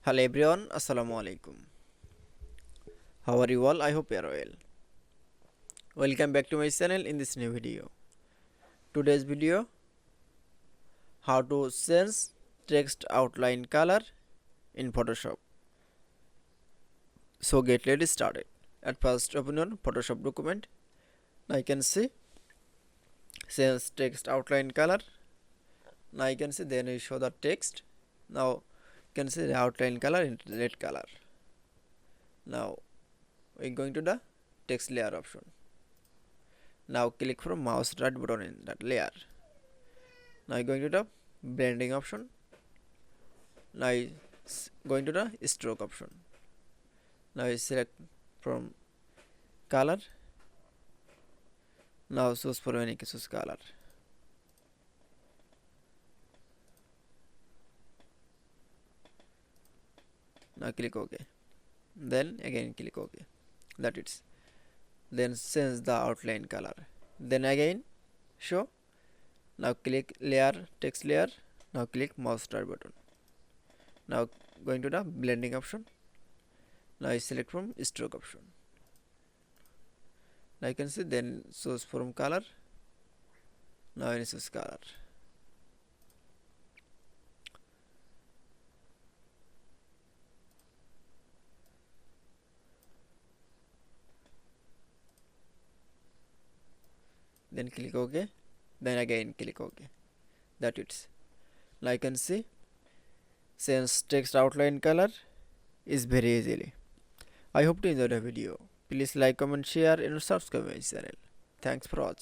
Hello everyone, Assalamu alaikum. How are you all? I hope you are well. Welcome back to my channel in this new video. Today's video, how to change text outline color in Photoshop. So get ready started. At first open your Photoshop document. Now you can see change text outline color. Now you can see then you show the text. Now you can see the outline color in red color. Now we're going to the text layer option. Now click from mouse right button in that layer. Now you're going to the blending option. Now going to the stroke option. Now you select from color. Now choose for any choose color. Now click OK. Then again click OK. That it's. Then change the outline color. Then again show. Now click layer, text layer. Now click mouse right button. Now going to the blending option. Now I select from stroke option. Now you can see then choose from color. Now I choose color. Then click OK. Then again click OK. That it's. Now you can see since text outline color is very easily. I hope to enjoy the video. Please like, comment, share and subscribe my channel. Thanks for watching.